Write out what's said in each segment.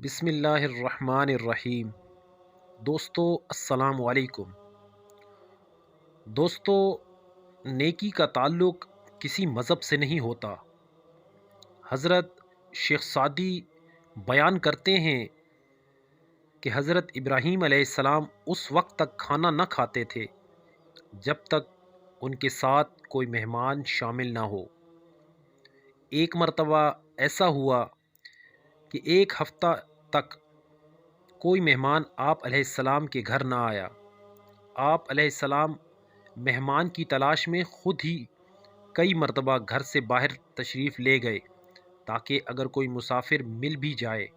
بسم اللہ الرحمن الرحیم۔ دوستو السلام علیکم۔ دوستو، نیکی کا تعلق کسی مذہب سے نہیں ہوتا۔ حضرت شیخ سعدی بیان کرتے ہیں کہ حضرت ابراہیم علیہ السلام اس وقت تک کھانا نہ کھاتے تھے جب تک ان کے ساتھ کوئی مہمان شامل نہ ہو۔ ایک مرتبہ ایسا ہوا کہ ایک ہفتہ تک کوئی مہمان آپ علیہ السلام کے گھر نہ آیا۔ آپ علیہ السلام مہمان کی تلاش میں خود ہی کئی مرتبہ گھر سے باہر تشریف لے گئے تاکہ اگر کوئی مسافر مل بھی جائے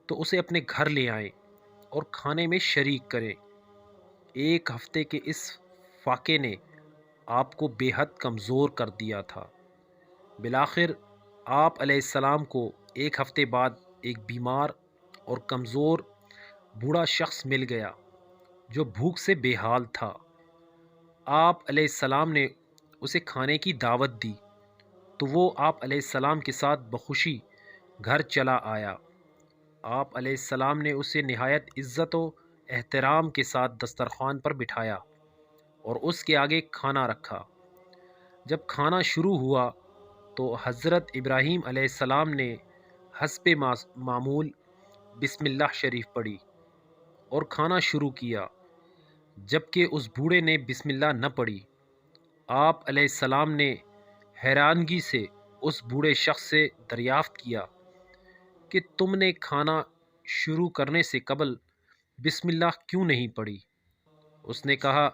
تو اسے اپنے گھر لے آئیں اور کھانے میں شریک کریں۔ ایک ہفتے کے اس فاقے نے آپ کو بے حد کمزور کر دیا تھا۔ بالآخر آپ علیہ السلام کو ایک ہفتے بعد ایک بیمار اور کمزور بوڑھا شخص مل گیا جو بھوک سے بے حال تھا۔ آپ علیہ السلام نے اسے کھانے کی دعوت دی تو وہ آپ علیہ السلام کے ساتھ بخوشی گھر چلا آیا۔ آپ علیہ السلام نے اسے نہایت عزت و احترام کے ساتھ دسترخوان پر بٹھایا اور اس کے آگے کھانا رکھا۔ جب کھانا شروع ہوا تو حضرت ابراہیم علیہ السلام نے حسب معمول بسم اللہ شریف پڑھی اور کھانا شروع کیا، جبکہ اس بوڑھے نے بسم اللہ نہ پڑھی۔ آپ علیہ السلام نے حیرانگی سے اس بوڑھے شخص سے دریافت کیا کہ تم نے کھانا شروع کرنے سے قبل بسم اللہ کیوں نہیں پڑھی؟ اس نے کہا،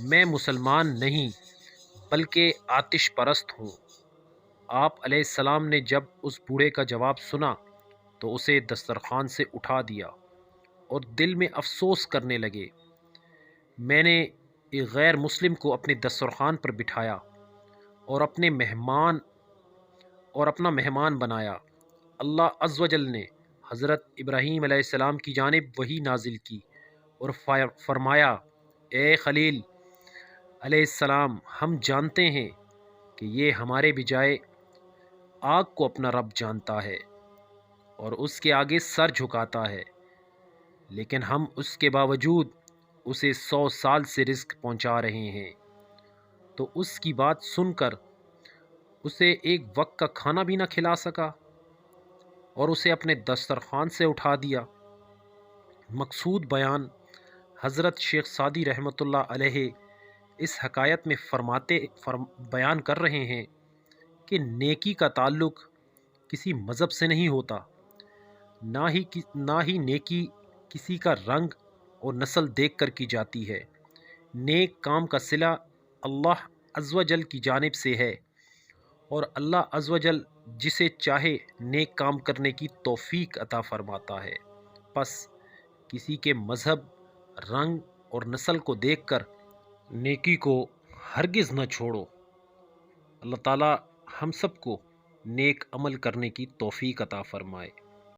میں مسلمان نہیں بلکہ آتش پرست ہوں۔ آپ علیہ السلام نے جب اس بوڑھے کا جواب سنا تو اسے دسترخوان سے اٹھا دیا اور دل میں افسوس کرنے لگے، میں نے ایک غیر مسلم کو اپنے دسترخوان پر بٹھایا اور اپنا مہمان بنایا۔ اللہ عز و جل نے حضرت ابراہیم علیہ السلام کی جانب وحی نازل کی اور فرمایا، اے خلیل علیہ السلام، ہم جانتے ہیں کہ یہ ہمارے بجائے آگ کو اپنا رب جانتا ہے اور اس کے آگے سر جھکاتا ہے، لیکن ہم اس کے باوجود اسے 100 سال سے رزق پہنچا رہے ہیں۔ تو اس کی بات سن کر اسے ایک وقت کا کھانا بھی نہ کھلا سکا اور اسے اپنے دسترخوان سے اٹھا دیا۔ مقصود بیان حضرت شیخ سعدی رحمۃ اللہ علیہ اس حکایت میں بیان کر رہے ہیں کہ نیکی کا تعلق کسی مذہب سے نہیں ہوتا، نہ ہی نیکی کسی کا رنگ اور نسل دیکھ کر کی جاتی ہے۔ نیک کام کا صلہ اللہ عز و جل کی جانب سے ہے اور اللہ عز و جل جسے چاہے نیک کام کرنے کی توفیق عطا فرماتا ہے۔ پس کسی کے مذہب، رنگ اور نسل کو دیکھ کر نیکی کو ہرگز نہ چھوڑو۔ اللہ تعالی ہم سب کو نیک عمل کرنے کی توفیق عطا فرمائے۔